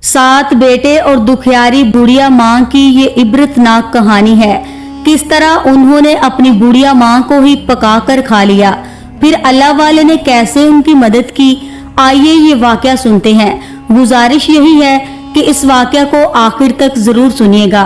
सात बेटे और दुखियारी बुढ़िया माँ की ये इबरतनाक कहानी है। किस तरह उन्होंने अपनी बुढ़िया माँ को ही पकाकर खा लिया, फिर अल्लाह वाले ने कैसे उनकी मदद की। आइए ये वाकया सुनते हैं। गुजारिश यही है कि इस वाकया को आखिर तक जरूर सुनिएगा।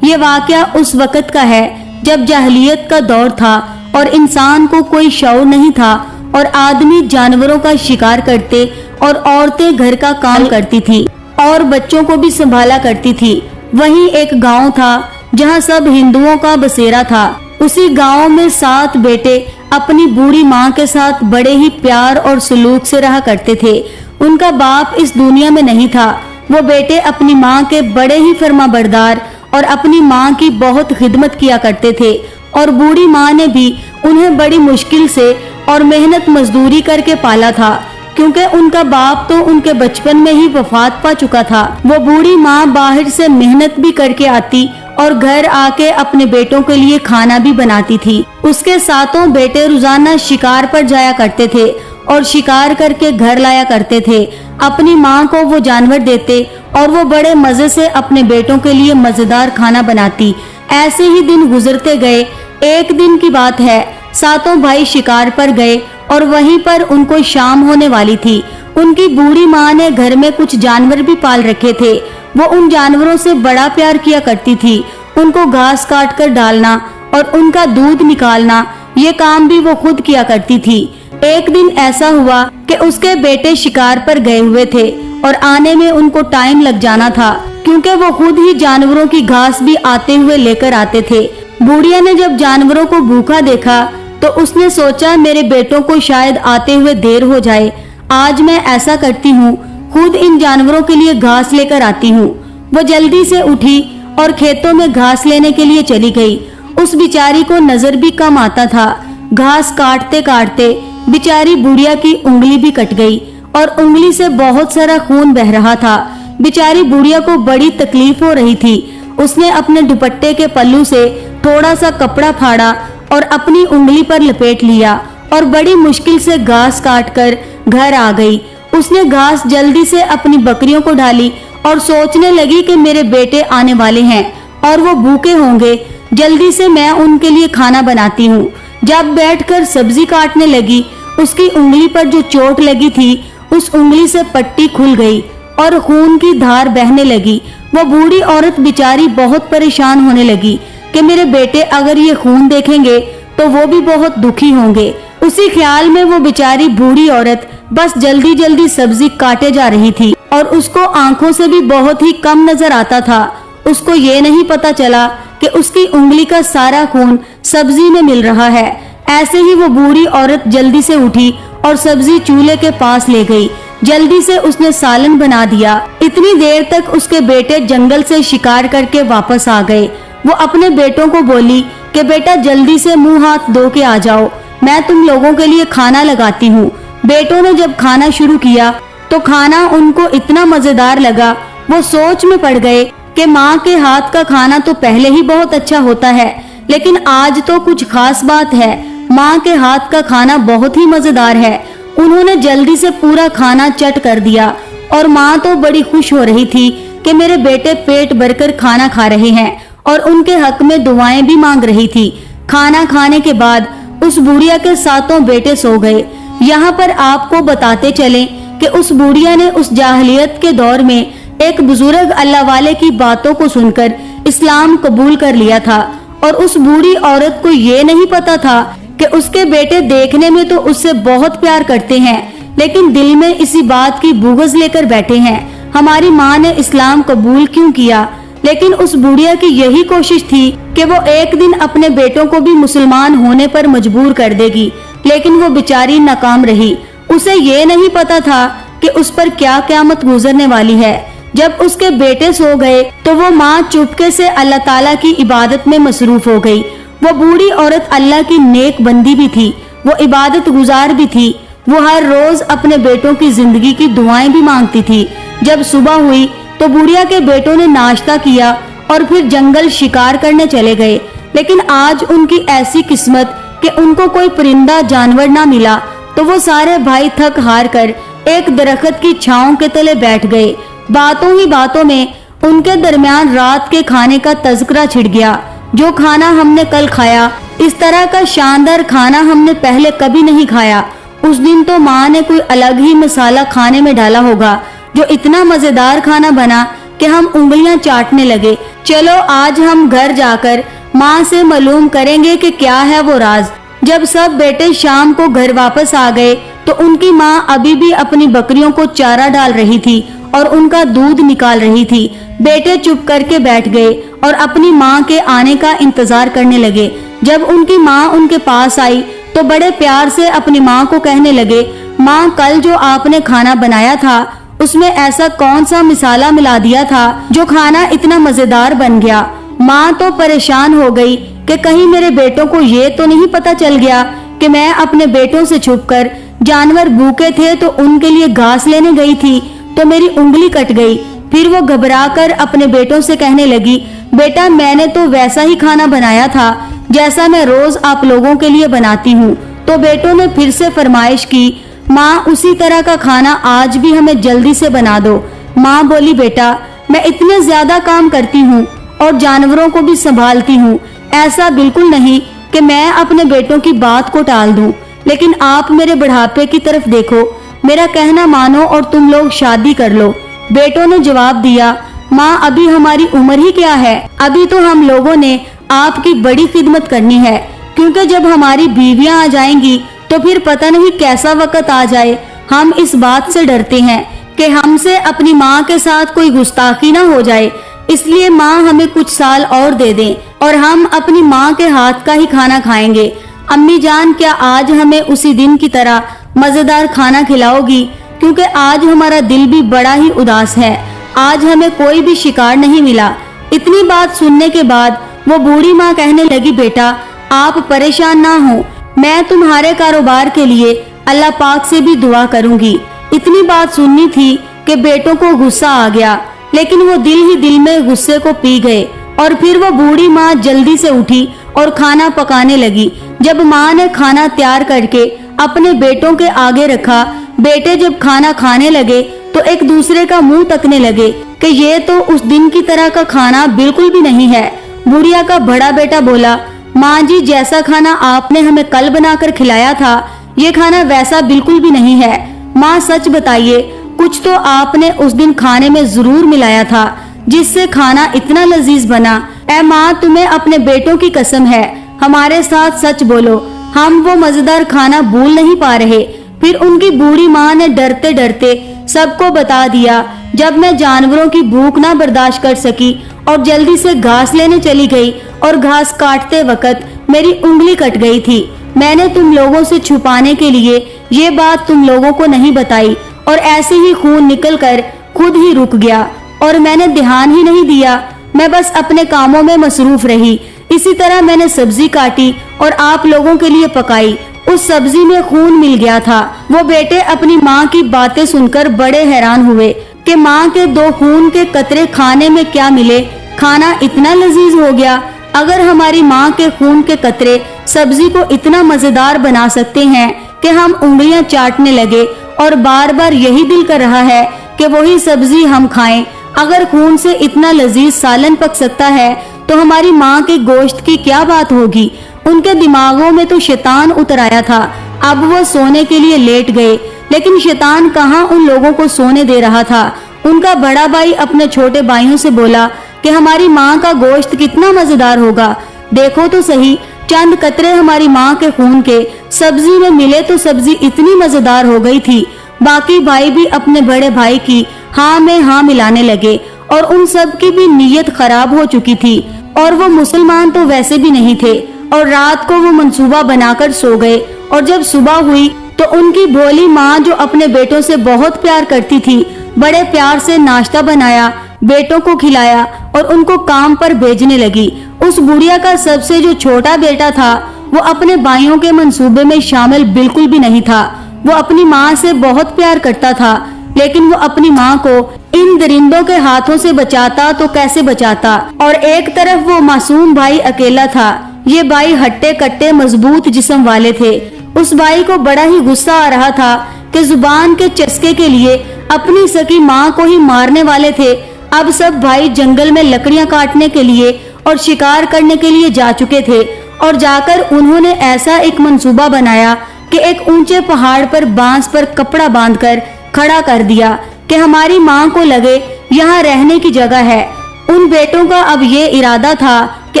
ये वाकया उस वक्त का है जब जाहिलियत का दौर था और इंसान को कोई शऊर नहीं था और आदमी जानवरों का शिकार करते और औरतें घर का काम करती थी और बच्चों को भी संभाला करती थी। वहीं एक गांव था जहां सब हिंदुओं का बसेरा था। उसी गांव में 7 बेटे अपनी बूढ़ी माँ के साथ बड़े ही प्यार और सलूक से रहा करते थे। उनका बाप इस दुनिया में नहीं था। वो बेटे अपनी माँ के बड़े ही फर्माबरदार और अपनी माँ की बहुत खिदमत किया करते थे और बूढ़ी माँ ने भी उन्हें बड़ी मुश्किल से और मेहनत मजदूरी करके पाला था, क्योंकि उनका बाप तो उनके बचपन में ही वफात पा चुका था। वो बूढ़ी माँ बाहर से मेहनत भी करके आती और घर आके अपने बेटों के लिए खाना भी बनाती थी। उसके 7 बेटे रोजाना शिकार पर जाया करते थे और शिकार करके घर लाया करते थे। अपनी माँ को वो जानवर देते और वो बड़े मजे से अपने बेटों के लिए मजेदार खाना बनाती। ऐसे ही दिन गुजरते गए। एक दिन की बात है, 7 भाई शिकार पर गए और वहीं पर उनको शाम होने वाली थी। उनकी बूढ़ी माँ ने घर में कुछ जानवर भी पाल रखे थे। वो उन जानवरों से बड़ा प्यार किया करती थी। उनको घास काट कर डालना और उनका दूध निकालना, ये काम भी वो खुद किया करती थी। एक दिन ऐसा हुआ कि उसके बेटे शिकार पर गए हुए थे और आने में उनको टाइम लग जाना था, क्योंकि वो खुद ही जानवरों की घास भी आते हुए लेकर आते थे। बुढ़िया ने जब जानवरों को भूखा देखा तो उसने सोचा मेरे बेटों को शायद आते हुए देर हो जाए। आज मैं ऐसा करती हूँ, खुद इन जानवरों के लिए घास लेकर आती हूँ। वो जल्दी से उठी और खेतों में घास लेने के लिए चली गई। उस बिचारी को नजर भी कम आता था। घास काटते काटते बिचारी बुढ़िया की उंगली भी कट गई और उंगली से बहुत सारा खून बह रहा था। बिचारी बुढ़िया को बड़ी तकलीफ हो रही थी। उसने अपने दुपट्टे के पल्लू से थोड़ा सा कपड़ा फाड़ा और अपनी उंगली पर लपेट लिया और बड़ी मुश्किल से घास काटकर घर आ गई। उसने घास जल्दी से अपनी बकरियों को डाली और सोचने लगी कि मेरे बेटे आने वाले हैं और वो भूखे होंगे, जल्दी से मैं उनके लिए खाना बनाती हूँ। जब बैठकर सब्जी काटने लगी, उसकी उंगली पर जो चोट लगी थी उस उंगली से पट्टी खुल गई और खून की धार बहने लगी। वो बूढ़ी औरत बिचारी बहुत परेशान होने लगी कि मेरे बेटे अगर ये खून देखेंगे तो वो भी बहुत दुखी होंगे। उसी ख्याल में वो बेचारी बूढ़ी औरत बस जल्दी जल्दी सब्जी काटे जा रही थी और उसको आंखों से भी बहुत ही कम नजर आता था। उसको ये नहीं पता चला कि उसकी उंगली का सारा खून सब्जी में मिल रहा है। ऐसे ही वो बूढ़ी औरत जल्दी से उठी और सब्जी चूल्हे के पास ले गई। जल्दी से उसने सालन बना दिया। इतनी देर तक उसके बेटे जंगल से शिकार करके वापस आ गए। वो अपने बेटों को बोली कि बेटा जल्दी से मुंह हाथ धो के आ जाओ, मैं तुम लोगों के लिए खाना लगाती हूँ। बेटों ने जब खाना शुरू किया तो खाना उनको इतना मजेदार लगा, वो सोच में पड़ गए कि माँ के हाथ का खाना तो पहले ही बहुत अच्छा होता है, लेकिन आज तो कुछ खास बात है। माँ के हाथ का खाना बहुत ही मजेदार है। उन्होंने जल्दी से पूरा खाना चट कर दिया और माँ तो बड़ी खुश हो रही थी कि मेरे बेटे पेट भरकर खाना खा रहे हैं और उनके हक में दुआएं भी मांग रही थी। खाना खाने के बाद उस बुढ़िया के 7 बेटे सो गए। यहाँ पर आपको बताते चलें कि उस बुढ़िया ने उस जाहिलियत के दौर में एक बुजुर्ग अल्लाह वाले की बातों को सुनकर इस्लाम कबूल कर लिया था और उस बूढ़ी औरत को ये नहीं पता था कि उसके बेटे देखने में तो उससे बहुत प्यार करते हैं, लेकिन दिल में इसी बात की बुग़्ज़ लेकर बैठे हैं, हमारी माँ ने इस्लाम कबूल क्यों किया। लेकिन उस बुढ़िया की यही कोशिश थी कि वो एक दिन अपने बेटों को भी मुसलमान होने पर मजबूर कर देगी, लेकिन वो बेचारी नाकाम रही। उसे ये नहीं पता था कि उस पर क्या क़यामत गुजरने वाली है। जब उसके बेटे सो गए तो वो माँ चुपके से अल्लाह ताला की इबादत में मसरूफ हो गई। वो बूढ़ी औरत अल्लाह की नेक बंदी भी थी, वो इबादत गुजार भी थी। वो हर रोज अपने बेटों की जिंदगी की दुआएं भी मांगती थी। जब सुबह हुई तो बुढ़िया के बेटों ने नाश्ता किया और फिर जंगल शिकार करने चले गए। लेकिन आज उनकी ऐसी किस्मत कि उनको कोई परिंदा जानवर ना मिला, तो वो सारे भाई थक हार कर एक दरख्त की छांव के तले बैठ गए। बातों ही बातों में उनके दरमियान रात के खाने का तज़किरा छिड़ गया। जो खाना हमने कल खाया, इस तरह का शानदार खाना हमने पहले कभी नहीं खाया। उस दिन तो माँ ने कोई अलग ही मसाला खाने में डाला होगा, जो इतना मजेदार खाना बना कि हम उंगलियां चाटने लगे। चलो आज हम घर जाकर माँ से मालूम करेंगे कि क्या है वो राज। जब सब बेटे शाम को घर वापस आ गए तो उनकी माँ अभी भी अपनी बकरियों को चारा डाल रही थी और उनका दूध निकाल रही थी। बेटे चुप करके बैठ गए और अपनी माँ के आने का इंतजार करने लगे। जब उनकी माँ उनके पास आई तो बड़े प्यार से अपनी माँ को कहने लगे, माँ कल जो आपने खाना बनाया था उसमें ऐसा कौन सा मसाला मिला दिया था जो खाना इतना मजेदार बन गया। माँ तो परेशान हो गई कि कहीं मेरे बेटों को ये तो नहीं पता चल गया कि मैं अपने बेटों से छुपकर जानवर भूखे थे तो उनके लिए घास लेने गई थी तो मेरी उंगली कट गई। फिर वो घबराकर अपने बेटों से कहने लगी, बेटा मैंने तो वैसा ही खाना बनाया था जैसा मैं रोज आप लोगों के लिए बनाती हूँ। तो बेटों ने फिर से फरमाइश की, माँ उसी तरह का खाना आज भी हमें जल्दी से बना दो। माँ बोली, बेटा मैं इतने ज्यादा काम करती हूँ और जानवरों को भी संभालती हूँ, ऐसा बिल्कुल नहीं कि मैं अपने बेटों की बात को टाल दूं। लेकिन आप मेरे बुढ़ापे की तरफ देखो, मेरा कहना मानो और तुम लोग शादी कर लो। बेटों ने जवाब दिया, माँ अभी हमारी उम्र ही क्या है, अभी तो हम लोगों ने आपकी बड़ी खिदमत करनी है, क्योंकि जब हमारी बीवियां आ जाएंगी तो फिर पता नहीं कैसा वक्त आ जाए। हम इस बात से डरते हैं कि हमसे अपनी माँ के साथ कोई गुस्ताखी ना हो जाए, इसलिए माँ हमें कुछ साल और दे दें और हम अपनी माँ के हाथ का ही खाना खाएंगे। अम्मी जान क्या आज हमें उसी दिन की तरह मजेदार खाना खिलाओगी, क्योंकि आज हमारा दिल भी बड़ा ही उदास है, आज हमें कोई भी शिकार नहीं मिला। इतनी बात सुनने के बाद वो बूढ़ी माँ कहने लगी, बेटा आप परेशान ना हो, मैं तुम्हारे कारोबार के लिए अल्लाह पाक से भी दुआ करूंगी। इतनी बात सुननी थी कि बेटों को गुस्सा आ गया, लेकिन वो दिल ही दिल में गुस्से को पी गए और फिर वो बूढ़ी माँ जल्दी से उठी और खाना पकाने लगी। जब माँ ने खाना तैयार करके अपने बेटों के आगे रखा, बेटे जब खाना खाने लगे तो एक दूसरे का मुंह तकने लगे कि ये तो उस दिन की तरह का खाना बिल्कुल भी नहीं है। बुढ़िया का बड़ा बेटा बोला, माँ जी जैसा खाना आपने हमें कल बनाकर खिलाया था ये खाना वैसा बिल्कुल भी नहीं है। माँ सच बताइए, कुछ तो आपने उस दिन खाने में जरूर मिलाया था जिससे खाना इतना लजीज बना। ऐ माँ तुम्हें अपने बेटों की कसम है, हमारे साथ सच बोलो, हम वो मजेदार खाना भूल नहीं पा रहे। फिर उनकी बूढ़ी माँ ने डरते डरते सबको बता दिया। जब मैं जानवरों की भूख ना बर्दाश्त कर सकी और जल्दी से घास लेने चली गई और घास काटते वक्त मेरी उंगली कट गई थी। मैंने तुम लोगों से छुपाने के लिए ये बात तुम लोगों को नहीं बताई और ऐसे ही खून निकलकर खुद ही रुक गया और मैंने ध्यान ही नहीं दिया, मैं बस अपने कामों में मसरूफ रही। इसी तरह मैंने सब्जी काटी और आप लोगों के लिए पकाई, उस सब्जी में खून मिल गया था। वो बेटे अपनी माँ की बातें सुनकर बड़े हैरान हुए कि माँ के 2 खून के कतरे खाने में क्या मिले, खाना इतना लजीज हो गया। अगर हमारी माँ के खून के कतरे सब्जी को इतना मजेदार बना सकते हैं कि हम उंगलियां चाटने लगे और बार बार यही दिल कर रहा है कि वही सब्जी हम खाएं। अगर खून से इतना लजीज सालन पक सकता है तो हमारी माँ के गोश्त की क्या बात होगी। उनके दिमागों में तो शैतान उतर आया था। अब वो सोने के लिए लेट गए, लेकिन शैतान कहाँ उन लोगों को सोने दे रहा था। उनका बड़ा भाई अपने छोटे भाइयों से बोला कि हमारी माँ का गोश्त कितना मजेदार होगा, देखो तो सही, चंद कतरे हमारी माँ के खून के सब्जी में मिले तो सब्जी इतनी मजेदार हो गई थी। बाकी भाई भी अपने बड़े भाई की हाँ में हाँ मिलाने लगे और उन सब की भी नीयत खराब हो चुकी थी और वो मुसलमान तो वैसे भी नहीं थे। और रात को वो मंसूबा बनाकर सो गए और जब सुबह हुई तो उनकी भोली माँ जो अपने बेटों से बहुत प्यार करती थी, बड़े प्यार से नाश्ता बनाया, बेटों को खिलाया और उनको काम पर भेजने लगी। उस बुढ़िया का सबसे जो छोटा बेटा था वो अपने भाइयों के मंसूबे में शामिल बिल्कुल भी नहीं था। वो अपनी माँ से बहुत प्यार करता था, लेकिन वो अपनी माँ को इन दरिंदों के हाथों से बचाता तो कैसे बचाता। और एक तरफ वो मासूम भाई अकेला था। ये भाई हट्टे कट्टे मजबूत जिस्म वाले थे। उस भाई को बड़ा ही गुस्सा आ रहा था کہ زبان کے چسکے کے لیے اپنی سکی ماں کو ہی مارنے والے تھے، اب سب بھائی جنگل میں لکڑیاں کاٹنے کے لیے اور شکار کرنے کے لیے جا چکے تھے، اور جا کر انہوں نے ایسا ایک منصوبہ بنایا کہ ایک اونچے پہاڑ پر بانس پر کپڑا باندھ کر کھڑا کر دیا کہ ہماری ماں کو لگے یہاں رہنے کی جگہ ہے۔ ان بیٹوں کا اب یہ ارادہ تھا کہ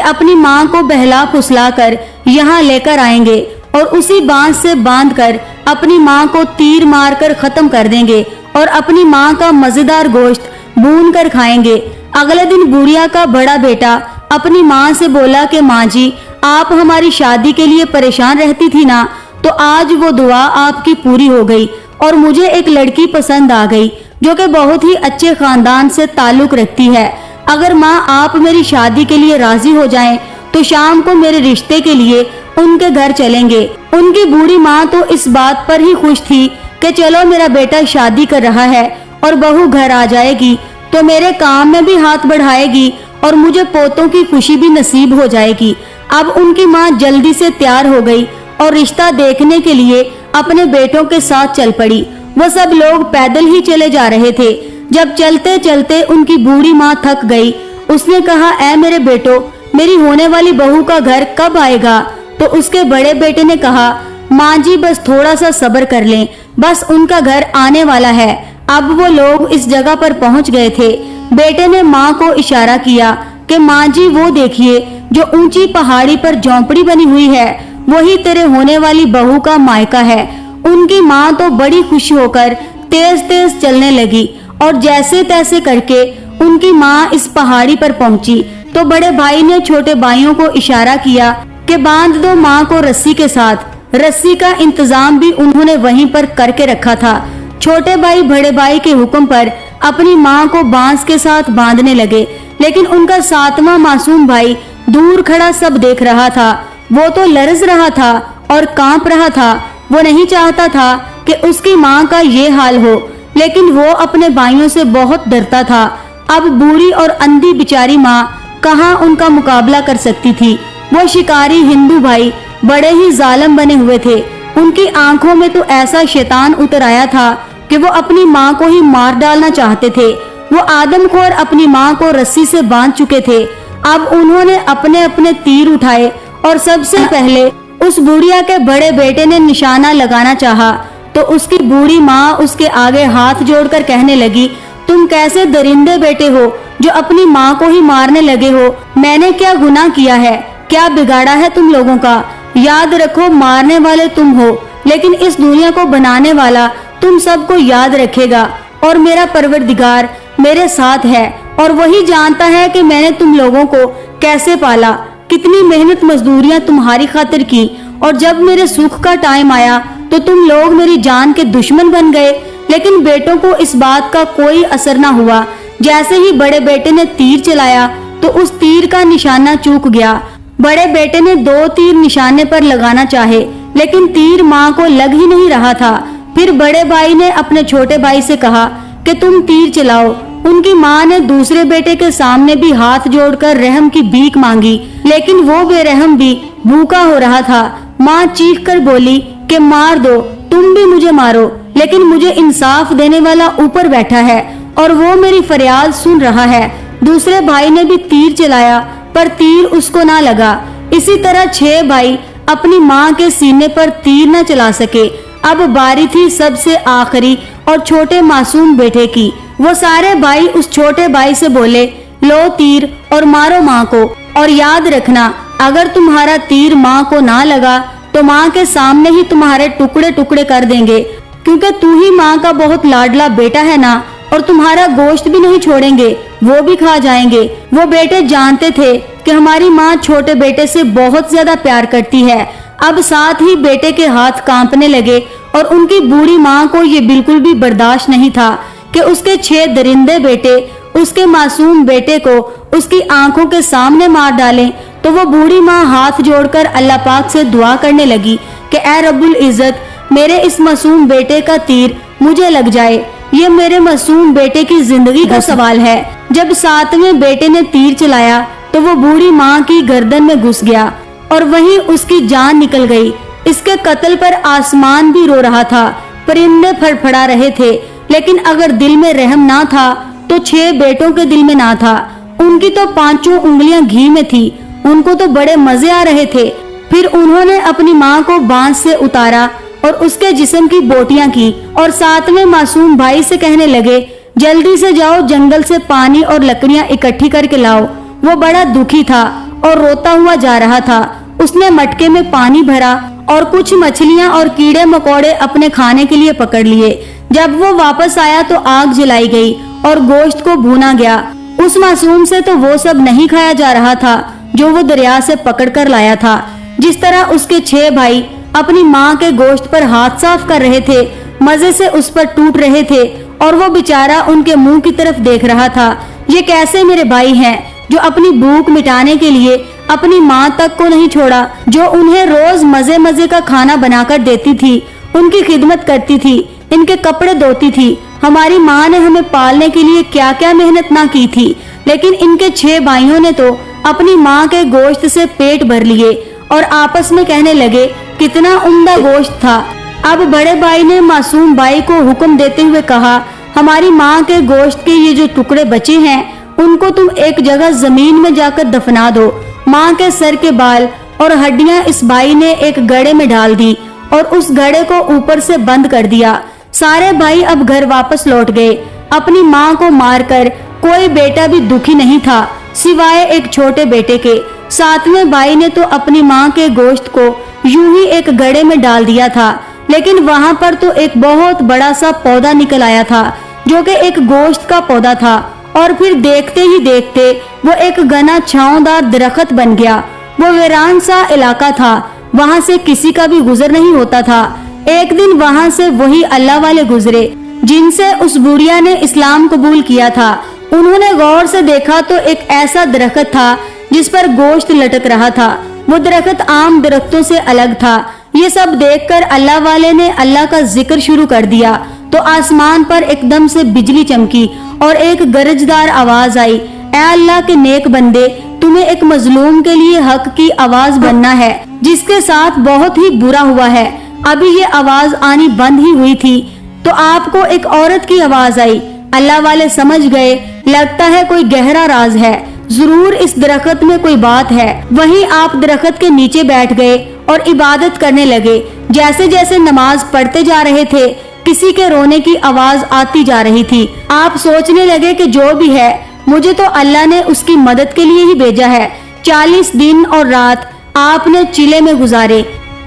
اپنی ماں کو بہلا پھسلا کر یہاں لے کر آئیں گے اور اسی بانس سے باندھ کر اپنی ماں کو تیر مار کر ختم کر دیں گے اور اپنی ماں کا مزیدار گوشت بھون کر کھائیں گے۔ اگلے دن بڑھیا کا بڑا بیٹا اپنی ماں سے بولا کہ ماں جی، آپ ہماری شادی کے لیے پریشان رہتی تھی نا، تو آج وہ دعا آپ کی پوری ہو گئی اور مجھے ایک لڑکی پسند آ گئی جو کہ بہت ہی اچھے خاندان سے تعلق رکھتی ہے۔ اگر ماں آپ میری شادی کے لیے راضی ہو جائیں تو شام کو میرے رشتے کے لیے ان کے گھر چلیں گے۔ ان کی بوڑھی ماں تو اس بات پر ہی خوش تھی کہ چلو میرا بیٹا شادی کر رہا ہے اور بہو گھر آ جائے گی تو میرے کام میں بھی ہاتھ بڑھائے گی اور مجھے پوتوں کی خوشی بھی نصیب ہو جائے گی۔ اب ان کی ماں جلدی سے تیار ہو گئی اور رشتہ دیکھنے کے لیے اپنے بیٹوں کے ساتھ چل پڑی۔ وہ سب لوگ پیدل ہی چلے جا رہے تھے۔ جب چلتے چلتے ان کی بوڑھی ماں تھک گئی، اس نے کہا، اے میرے بیٹو، میری ہونے والی بہو کا گھر کب آئے گا؟ تو اس کے بڑے بیٹے نے کہا، ماں جی بس تھوڑا سا صبر کر لیں، بس ان کا گھر آنے والا ہے۔ اب وہ لوگ اس جگہ پر پہنچ گئے تھے۔ بیٹے نے ماں کو اشارہ کیا کہ ماں جی وہ دیکھیے جو اونچی پہاڑی پر جھونپڑی بنی ہوئی ہے، وہی تیرے ہونے والی بہو کا مائکا ہے۔ ان کی ماں تو بڑی خوش ہو کر تیز تیز چلنے لگی اور جیسے تیسے کر کے ان کی ماں اس پہاڑی پر پہنچی تو بڑے بھائی نے چھوٹے بھائیوں کو اشارہ کیا کہ باندھ دو ماں کو رسی کے ساتھ۔ رسی کا انتظام بھی انہوں نے وہیں پر کر کے رکھا تھا۔ چھوٹے بھائی بڑے بھائی کے حکم پر اپنی ماں کو بانس کے ساتھ باندھنے لگے، لیکن ان کا ساتواں معصوم بھائی دور کھڑا سب دیکھ رہا تھا۔ وہ تو لرز رہا تھا اور کانپ رہا تھا۔ وہ نہیں چاہتا تھا کہ اس کی ماں کا یہ حال ہو، لیکن وہ اپنے بھائیوں سے بہت ڈرتا تھا۔ اب بوڑھی اور اندھی بیچاری ماں کہاں ان کا مقابلہ کر سکتی تھی۔ وہ شکاری ہندو بھائی بڑے ہی ظالم بنے ہوئے تھے۔ ان کی آنکھوں میں تو ایسا شیطان اتر آیا تھا کہ وہ اپنی ماں کو ہی مار ڈالنا چاہتے تھے۔ وہ آدم خور اپنی ماں کو رسی سے باندھ چکے تھے۔ اب انہوں نے اپنے اپنے تیر اٹھائے اور سب سے پہلے اس بوڑھیا کے بڑے بیٹے نے نشانہ لگانا چاہا تو اس کی بوڑھی ماں اس کے آگے ہاتھ جوڑ کر کہنے لگی، تم کیسے درندے بیٹے ہو جو اپنی ماں کو ہی مارنے لگے ہو؟ میں نے کیا گناہ کیا ہے؟ کیا بگاڑا ہے تم لوگوں کا؟ یاد رکھو، مارنے والے تم ہو، لیکن اس دنیا کو بنانے والا تم سب کو یاد رکھے گا، اور میرا پروردگار میرے ساتھ ہے، اور وہی جانتا ہے کہ میں نے تم لوگوں کو کیسے پالا، کتنی محنت مزدوریاں تمہاری خاطر کی، اور جب میرے سکھ کا ٹائم آیا تو تم لوگ میری جان کے دشمن بن گئے۔ لیکن بیٹوں کو اس بات کا کوئی اثر نہ ہوا۔ جیسے ہی بڑے بیٹے نے تیر چلایا تو اس تیر کا نشانہ چوک گیا۔ بڑے بیٹے نے 2 تیر نشانے پر لگانا چاہے، لیکن تیر ماں کو لگ ہی نہیں رہا تھا۔ پھر بڑے بھائی نے اپنے چھوٹے بھائی سے کہا کہ تم تیر چلاؤ۔ ان کی ماں نے دوسرے بیٹے کے سامنے بھی ہاتھ جوڑ کر رحم کی بھیک مانگی، لیکن وہ بے رحم بھی بھوکا ہو رہا تھا۔ ماں چیخ کر بولی کہ مار دو، تم بھی مجھے مارو، لیکن مجھے انصاف دینے والا اوپر بیٹھا ہے اور وہ میری فریاد سن رہا ہے۔ دوسرے بھائی نے بھی تیر چلایا پر تیر اس کو نہ لگا۔ اسی طرح 6 بھائی اپنی ماں کے سینے پر تیر نہ چلا سکے۔ اب باری تھی سب سے آخری اور چھوٹے معصوم بیٹے کی۔ وہ سارے بھائی اس چھوٹے بھائی سے بولے، لو تیر اور مارو ماں کو، اور یاد رکھنا اگر تمہارا تیر ماں کو نہ لگا تو ماں کے سامنے ہی تمہارے ٹکڑے ٹکڑے کر دیں گے، کیونکہ تو ہی ماں کا بہت لاڈلا بیٹا ہے نا، اور تمہارا گوشت بھی نہیں چھوڑیں گے، وہ بھی کھا جائیں گے۔ وہ بیٹے جانتے تھے کہ ہماری ماں چھوٹے بیٹے سے بہت زیادہ پیار کرتی ہے۔ اب ساتھ ہی بیٹے کے ہاتھ کانپنے لگے اور ان کی بوڑھی ماں کو یہ بالکل بھی برداشت نہیں تھا کہ اس کے 6 درندے بیٹے اس کے معصوم بیٹے کو اس کی آنکھوں کے سامنے مار ڈالیں۔ تو وہ بوڑھی ماں ہاتھ جوڑ کر اللہ پاک سے دعا کرنے لگی کہ اے رب العزت، میرے اس معصوم بیٹے کا تیر مجھے لگ جائے، یہ میرے معصوم بیٹے کی زندگی کا سوال ہے۔ جب 7ویں بیٹے نے تیر چلایا تو وہ بوڑھی ماں کی گردن میں گھس گیا اور وہیں اس کی جان نکل گئی۔ اس کے قتل پر آسمان بھی رو رہا تھا۔ परिंदे फड़फड़ा रहे थे, लेकिन अगर दिल में रहम ना था तो 6 बेटों के दिल में ना था। उनकी तो 5 उंगलियां घी में थी, उनको तो बड़े मजे आ रहे थे। फिर उन्होंने अपनी माँ को बांस से उतारा और उसके जिस्म की बोटियां की और साथ में मासूम भाई से कहने लगे, जल्दी से जाओ जंगल से पानी और लकड़ियां इकट्ठी करके लाओ। वो बड़ा दुखी था और रोता हुआ जा रहा था। उसने मटके में पानी भरा और कुछ मछलियां और कीड़े मकोड़े अपने खाने के लिए पकड़ लिए। जब वो वापस आया तो आग जलाई गई और गोश्त को भूना गया। उस मासूम से तो वो सब नहीं खाया जा रहा था जो वो दरिया से पकड़ कर लाया था। जिस तरह उसके 6 भाई अपनी माँ के गोश्त पर हाथ साफ कर रहे थे, मजे से उस पर टूट रहे थे और वो बेचारा उनके मुंह की तरफ देख रहा था। ये कैसे मेरे भाई हैं जो अपनी भूख मिटाने के लिए अपनी माँ तक को नहीं छोड़ा, जो उन्हें रोज मजे मजे का खाना बनाकर देती थी, उनकी खिदमत करती थी, इनके कपड़े धोती थी। हमारी माँ ने हमें पालने के लिए क्या क्या मेहनत ना की थी, लेकिन इनके 6 भाइयों ने तो अपनी माँ के गोश्त से पेट भर लिए और आपस में कहने लगे, कितना उम्दा गोश्त था। अब बड़े भाई ने मासूम भाई को हुक्म देते हुए कहा, हमारी माँ के गोश्त के ये जो टुकड़े बचे हैं उनको तुम एक जगह जमीन में जाकर दफना दो। माँ के सर के बाल और हड्डियां इस भाई ने एक गड्ढे में डाल दी और उस गड्ढे को ऊपर से बंद कर दिया। सारे भाई अब घर वापस लौट गए। अपनी माँ को मारकर कोई बेटा भी दुखी नहीं था सिवाय एक छोटे बेटे के। 7वें भाई ने तो अपनी माँ के गोश्त को यूं ही एक गड्ढे में डाल दिया था, लेकिन वहां पर तो एक बहुत बड़ा सा पौधा निकल आया था जो कि एक गोश्त का पौधा था। और फिर देखते ही देखते वो एक घना छांवदार दरख्त बन गया। वो वीरान सा इलाका था, वहां से किसी का भी गुजर नहीं होता था। एक दिन वहां से वही अल्लाह वाले गुजरे जिनसे उस बुढ़िया ने इस्लाम कबूल किया था। उन्होंने गौर से देखा तो एक ऐसा दरख्त था जिस पर गोश्त लटक रहा था। वो दरख्त आम दरख्तों से अलग था। ये सब देखकर अल्लाह वाले ने अल्लाह का जिक्र शुरू कर दिया तो आसमान पर एकदम से बिजली चमकी और एक गरजदार आवाज आई, ऐ अल्लाह के नेक बंदे, तुम्हें एक मजलूम के लिए हक की आवाज बनना है जिसके साथ बहुत ही बुरा हुआ है। अभी ये आवाज आनी बंद ही हुई थी तो आपको एक औरत की आवाज आई। अल्लाह वाले समझ गए, लगता है कोई गहरा राज है, जरूर इस दरख्त में कोई बात है। वहीं आप दरख्त के नीचे बैठ गए और इबादत करने लगे। जैसे जैसे नमाज पढ़ते जा रहे थे किसी के रोने की आवाज आती जा रही थी। आप सोचने लगे कि जो भी है मुझे तो अल्लाह ने उसकी मदद के लिए ही भेजा है। 40 दिन और रात आपने चिले में गुजारे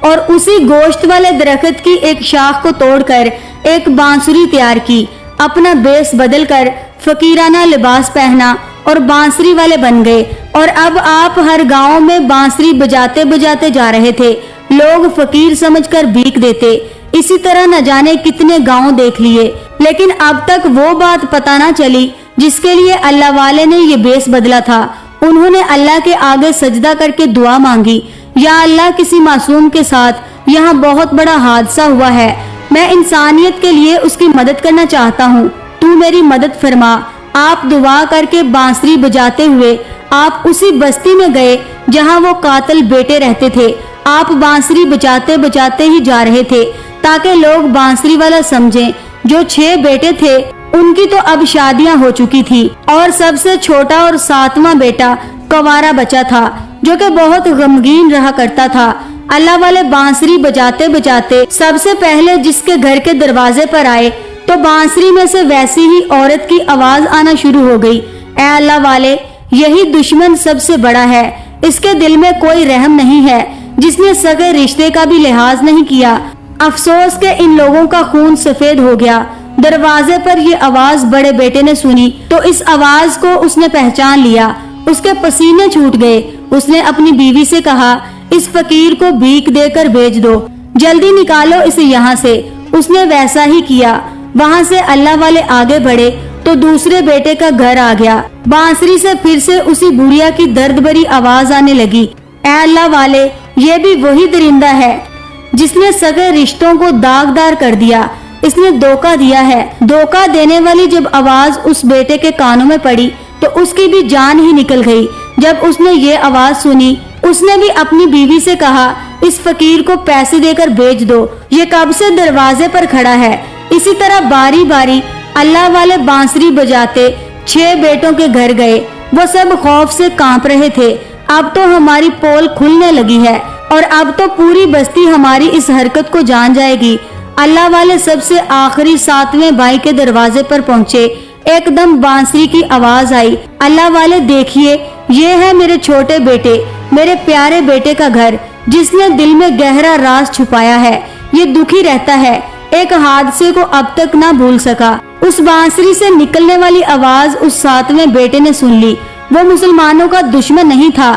और उसी गोश्त वाले दरख्त की एक शाख को तोड़कर एक बांसुरी तैयार की। अपना बेस बदलकर फकीराना लिबास पहना और बांसुरी वाले बन गए। और अब आप हर गांव में बांसुरी बजाते बजाते जा रहे थे। लोग फकीर समझकर भीख देते। इसी तरह न जाने कितने गांव देख लिए, लेकिन अब तक वो बात पता ना चली जिसके लिए अल्लाह वाले ने ये बेस बदला था। उन्होंने अल्लाह के आगे सजदा करके दुआ मांगी, या अल्लाह, किसी मासूम के साथ यहाँ बहुत बड़ा हादसा हुआ है, मैं इंसानियत के लिए उसकी मदद करना चाहता हूँ, तू मेरी मदद फरमा। आप दुआ करके बांसुरी बजाते हुए आप उसी बस्ती में गए जहाँ वो कातिल बेटे रहते थे। आप बांसुरी बजाते बजाते ही जा रहे थे ताकि लोग बांसुरी वाला समझें। जो 6 बेटे थे उनकी तो अब शादियां हो चुकी थी और सबसे छोटा और 7वां बेटा कवारा बचा था जो कि बहुत गमगीन रहा करता था। अल्लाह वाले बांसुरी बजाते बजाते सबसे पहले जिसके घर के दरवाजे पर आए तो बांसुरी में से वैसी ही औरत की आवाज आना शुरू हो गई, ऐ अल्लाह वाले, यही दुश्मन सबसे बड़ा है, इसके दिल में कोई रहम नहीं है, जिसने सगे रिश्ते का भी लिहाज नहीं किया। अफसोस के इन लोगों का खून सफेद हो गया। दरवाजे पर ये आवाज बड़े बेटे ने सुनी तो इस आवाज को उसने पहचान लिया। उसके पसीने छूट गए। उसने अपनी बीवी से कहा, इस फकीर को भीख देकर भेज दो, जल्दी निकालो इसे यहाँ से। उसने वैसा ही किया। वहाँ से अल्लाह वाले आगे बढ़े तो दूसरे बेटे का घर आ गया। बांसुरी से फिर से उसी बुढ़िया की दर्द भरी आवाज आने लगी, ऐ अल्लाह वाले, ये भी वही दरिंदा है जिसने सगे रिश्तों को दागदार कर दिया, इसने धोखा दिया है। धोखा देने वाली जब आवाज उस बेटे के कानों में पड़ी तो उसकी भी जान ही निकल गई। जब उसने ये आवाज सुनी उसने भी अपनी बीवी से कहा, इस फकीर को पैसे देकर बेच दो, ये कब से दरवाजे पर खड़ा है। इसी तरह बारी बारी अल्लाह वाले बांसुरी बजाते 6 बेटों के घर गए। वो सब खौफ से कांप रहे थे। अब तो हमारी पोल खुलने लगी है और अब तो पूरी बस्ती हमारी इस हरकत को जान जाएगी। अल्लाह वाले सबसे आखिरी 7वें भाई के दरवाजे पर पहुंचे। एकदम बांसुरी की आवाज आई, अल्लाह वाले देखिए, ये है मेरे छोटे बेटे, मेरे प्यारे बेटे का घर, जिसने दिल में गहरा राज छुपाया है। ये दुखी रहता है, एक हादसे को अब तक ना भूल सका। उस बांसुरी से निकलने वाली आवाज उस 7वें बेटे ने सुन ली। वो मुसलमानों का दुश्मन नहीं था,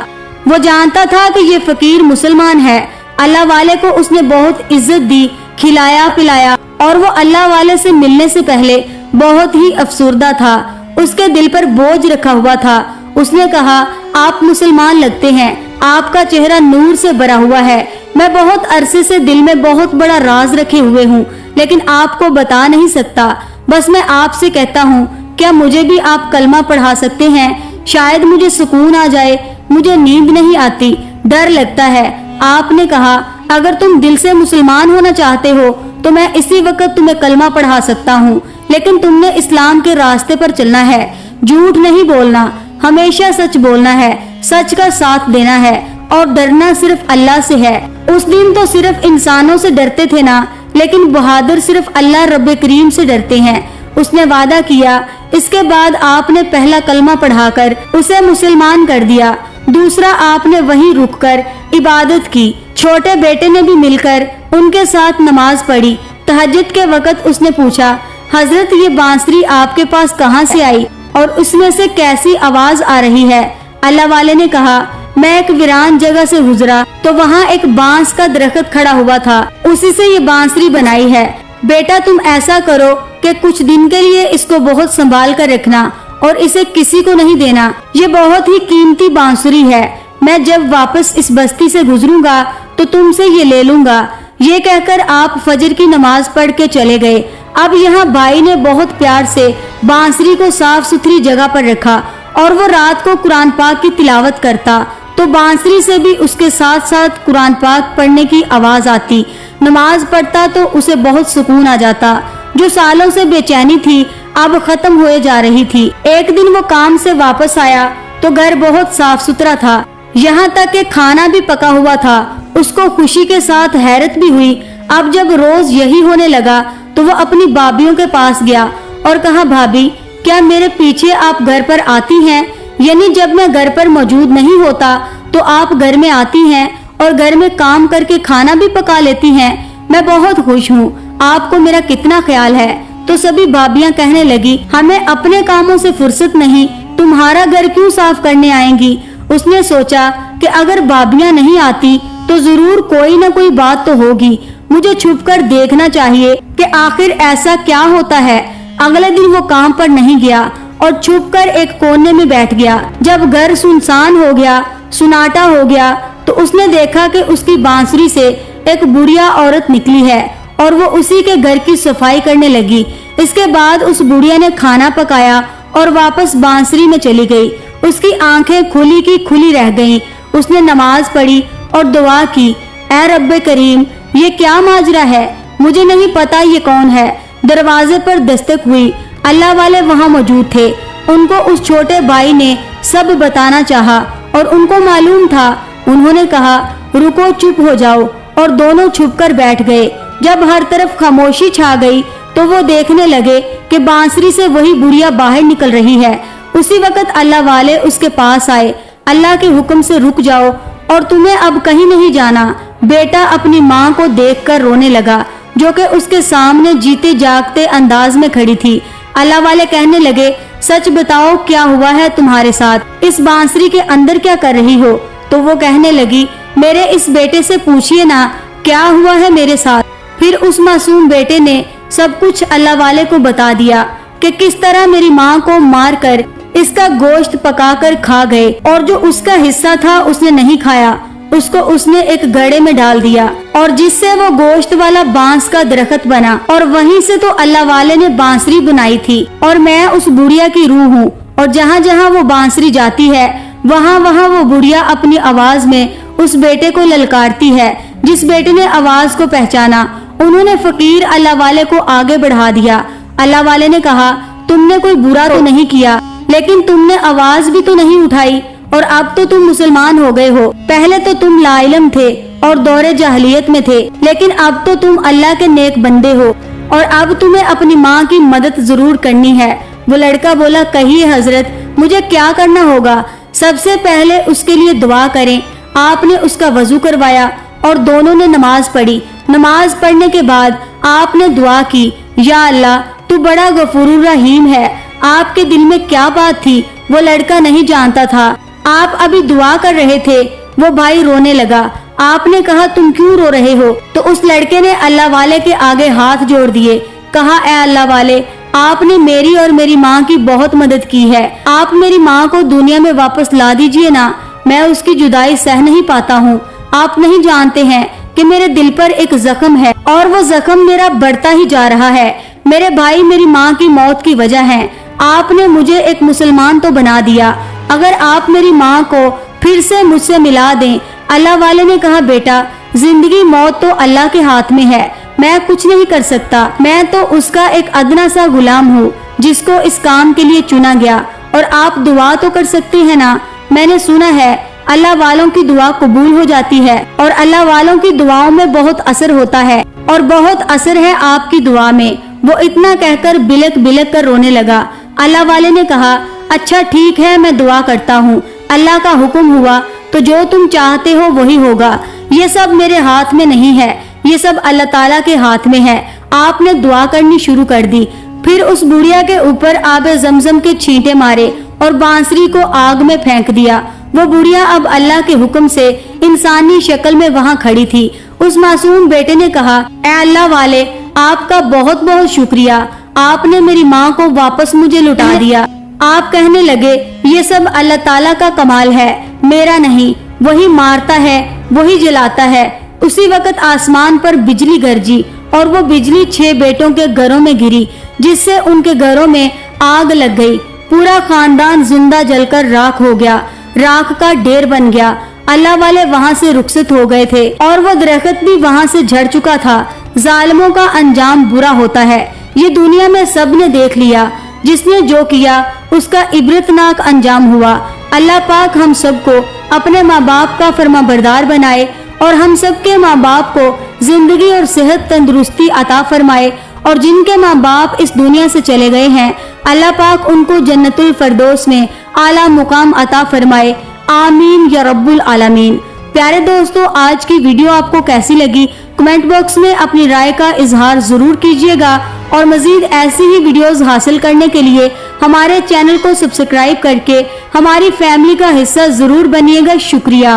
वो जानता था कि ये फकीर मुसलमान है। अल्लाह वाले को उसने बहुत इज्जत दी, खिलाया पिलाया, और वो अल्लाह वाले से मिलने से पहले बहुत ही अफसुर्दा था। उसके दिल पर बोझ रखा हुआ था। उसने कहा, आप मुसलमान लगते हैं, आपका चेहरा नूर से भरा हुआ है। मैं बहुत अरसे से दिल में बहुत बड़ा राज रखे हुए हूँ, लेकिन आपको बता नहीं सकता। बस मैं आपसे कहता हूँ, क्या मुझे भी आप कलमा पढ़ा सकते हैं? शायद मुझे सुकून आ जाए। मुझे नींद नहीं आती, डर लगता है। आपने कहा, अगर तुम दिल से मुसलमान होना चाहते हो तो मैं इसी वक्त तुम्हें कलमा पढ़ा सकता हूँ, लेकिन तुमने इस्लाम के रास्ते पर चलना है। झूठ नहीं बोलना, हमेशा सच बोलना है, सच का साथ देना है, और डरना सिर्फ अल्लाह से है। उस दिन तो सिर्फ इंसानों से डरते थे ना, लेकिन बहादुर सिर्फ अल्लाह रब्बे करीम से डरते हैं। उसने वादा किया। इसके बाद आपने पहला कलमा पढ़ाकर उसे मुसलमान कर दिया। दूसरा आपने वहीं रुककर इबादत की। छोटे बेटे ने भी मिलकर उनके साथ नमाज पढ़ी। तहज्जुद के वक्त उसने पूछा, हजरत ये बांसुरी आपके पास कहाँ से आई और उसमें से कैसी आवाज आ रही है? अल्लाह वाले ने कहा, मैं एक वीरान जगह से गुजरा तो वहाँ एक बांस का दरख्त खड़ा हुआ था, उसी से ये बांसुरी बनाई है। बेटा तुम ऐसा करो कि कुछ दिन के लिए इसको बहुत संभाल कर रखना और इसे किसी को नहीं देना। ये बहुत ही कीमती बांसुरी है। मैं जब वापस इस बस्ती से गुजरूंगा तो तुमसे ये ले लूंगा। ये कहकर आप फजर की नमाज पढ़ के चले गए। अब यहाँ भाई ने बहुत प्यार से बांसुरी को साफ सुथरी जगह पर रखा और वो रात को कुरान पाक की तिलावत करता तो बांसुरी से भी उसके साथ साथ कुरान पाक पढ़ने की आवाज आती। नमाज पढ़ता तो उसे बहुत सुकून आ जाता। जो सालों से बेचैनी थी अब खत्म होए जा रही थी। एक दिन वो काम से वापस आया तो घर बहुत साफ सुथरा था, यहाँ तक कि खाना भी पका हुआ था। उसको खुशी के साथ हैरत भी हुई। अब जब रोज यही होने लगा तो वो अपनी भाभीयों के पास गया और कहा, भाभी क्या मेरे पीछे आप घर पर आती हैं? यानी जब मैं घर पर मौजूद नहीं होता तो आप घर में आती हैं और घर में काम करके खाना भी पका लेती हैं। मैं बहुत खुश हूँ, आपको मेरा कितना ख्याल है। तो सभी भाभियाँ कहने लगी, हमें अपने कामों से फुर्सत नहीं, तुम्हारा घर क्यों साफ करने आएंगी? उसने सोचा कि अगर भाभियाँ नहीं आती तो जरूर कोई न कोई बात तो होगी। मुझे छुपकर देखना चाहिए कि आखिर ऐसा क्या होता है। अगले दिन वो काम पर नहीं गया और छुपकर एक कोने में बैठ गया। जब घर सुनसान हो गया, सुनाटा हो गया, तो उसने देखा कि उसकी बांसुरी से एक बुढ़िया औरत निकली है और वो उसी के घर की सफाई करने लगी। इसके बाद उस बुढ़िया ने खाना पकाया और वापस बांसुरी में चली गई। उसकी आंखें खुली की खुली रह गईं। उसने नमाज पढ़ी और दुआ की, ऐ रब्बे करीम, ये क्या माजरा है? मुझे नहीं पता ये कौन है। दरवाजे पर दस्तक हुई। अल्लाह वाले वहाँ मौजूद थे। उनको उस छोटे भाई ने सब बताना चाहा और उनको मालूम था। उन्होंने कहा, रुको, चुप हो जाओ, और दोनों छुपकर बैठ गए। जब हर तरफ खामोशी छा गई तो वो देखने लगे कि बांसुरी से वही बुढ़िया बाहर निकल रही है। उसी वक्त अल्लाह वाले उसके पास आए। अल्लाह के हुक्म से रुक जाओ और तुम्हें अब कहीं नहीं जाना। बेटा अपनी माँ को देखकर रोने लगा, जो कि उसके सामने जीते जागते अंदाज में खड़ी थी। अल्लाह वाले कहने लगे, सच बताओ क्या हुआ है तुम्हारे साथ? इस बांसुरी के अंदर क्या कर रही हो? तो वो कहने लगी, मेरे इस बेटे से पूछिए ना क्या हुआ है मेरे साथ। फिर उस मासूम बेटे ने सब कुछ अल्लाह वाले को बता दिया कि किस तरह मेरी माँ को मारकर इसका गोश्त पकाकर खा गए और जो उसका हिस्सा था उसने नहीं खाया, उसको उसने एक घड़े में डाल दिया और जिससे वो गोश्त वाला बांस का दरख्त बना और वहीं से तो अल्लाह वाले ने बांसुरी बनाई थी। और मैं उस बुढ़िया की रूह हूँ और जहाँ जहाँ वो बांसुरी जाती है वहाँ वहाँ वो बुढ़िया अपनी आवाज में उस बेटे को ललकारती है, जिस बेटे ने आवाज को पहचाना उन्होंने फकीर अल्लाह वाले को आगे बढ़ा दिया। अल्लाह वाले ने कहा, तुमने कोई बुरा तो नहीं किया, लेकिन तुमने आवाज भी तो नहीं उठाई और अब तो तुम मुसलमान हो गए हो। पहले तो तुम लाइलम थे और दौरे जाहलियत में थे, लेकिन अब तो तुम अल्लाह के नेक बंदे हो और अब तुम्हें अपनी माँ की मदद जरूर करनी है। वो लड़का बोला, कहिए हजरत, मुझे क्या करना होगा? सबसे पहले उसके लिए दुआ करें। आपने उसका वजू करवाया और दोनों ने नमाज पढ़ी। नमाज पढ़ने के बाद आपने दुआ की, या अल्लाह, तू बड़ा गफूरुर रहीम है। आपके दिल में क्या बात थी वो लड़का नहीं जानता था। आप अभी दुआ कर रहे थे। वो भाई रोने लगा। आपने कहा, तुम क्यों रो रहे हो? तो उस लड़के ने अल्लाह वाले के आगे हाथ जोड़ दिए, कहा, ऐ अल्लाह वाले, आपने मेरी और मेरी माँ की बहुत मदद की है। आप मेरी माँ को दुनिया में वापस ला दीजिए ना, मैं उसकी जुदाई सह नहीं पाता हूँ। आप नहीं जानते हैं कि मेरे दिल पर एक जख्म है और वो जख्म मेरा बढ़ता ही जा रहा है। मेरे भाई मेरी माँ की मौत की वजह है। आपने मुझे एक मुसलमान तो बना दिया, अगर आप मेरी माँ को फिर से मुझसे मिला दें। अल्लाह वाले ने कहा, बेटा, जिंदगी मौत तो अल्लाह के हाथ में है, मैं कुछ नहीं कर सकता। मैं तो उसका एक अदना सा गुलाम हूँ जिसको इस काम के लिए चुना गया, और आप दुआ तो कर सकते हैं ना। मैंने सुना है अल्लाह वालों की दुआ कबूल हो जाती है और अल्लाह वालों की दुआओं में बहुत असर होता है और बहुत असर है आपकी दुआ में। वो इतना कहकर बिलक बिलक कर रोने लगा। अल्लाह वाले ने कहा, अच्छा ठीक है, मैं दुआ करता हूँ। अल्लाह का हुक्म हुआ तो जो तुम चाहते हो वही होगा। ये सब मेरे हाथ में नहीं है, ये सब अल्लाह ताला के हाथ में है। आपने दुआ करनी शुरू कर दी। फिर उस बुढ़िया के ऊपर आबे जमजम के छींटे मारे और बांसुरी को आग में फेंक दिया। वो बुढ़िया अब अल्लाह के हुक्म से इंसानी शक्ल में वहाँ खड़ी थी। उस मासूम बेटे ने कहा, ऐ अल्लाह वाले, आपका बहुत बहुत शुक्रिया, आपने मेरी माँ को वापस मुझे लुटा दिया। आप कहने लगे, ये सब अल्लाह ताला का कमाल है, मेरा नहीं। वही मारता है, वही जलाता है। उसी वक्त आसमान पर बिजली गरजी और वो बिजली 6 बेटों के घरों में गिरी, जिससे उनके घरों में आग लग गई। पूरा खानदान जिंदा जलकर राख हो गया, राख का ढेर बन गया। अल्लाह वाले वहाँ से रुखसत हो गए थे और वो दरख्त भी वहाँ से झड़ चुका था। जालिमों का अंजाम बुरा होता है, ये दुनिया में सब ने देख लिया। जिसने जो किया उसका इबरतनाक अंजाम हुआ। अल्लाह पाक हम सबको अपने माँ बाप का फरमाबरदार बनाए और हम सबके माँ बाप को जिंदगी और सेहत तंदुरुस्ती अता फरमाए, और जिनके माँ बाप इस दुनिया से चले गए हैं अल्लाह पाक उनको जन्नतुल फरदौस में आला मुकाम अता फरमाए। आमीन या रब्बुल आलमीन। प्यारे दोस्तों, आज की वीडियो आपको कैसी लगी? कमेंट बॉक्स में अपनी राय का इजहार जरूर कीजिएगा और मजीद ऐसी ही वीडियोस हासिल करने के लिए हमारे चैनल को सब्सक्राइब करके हमारी फैमिली का हिस्सा जरूर बनिएगा। शुक्रिया।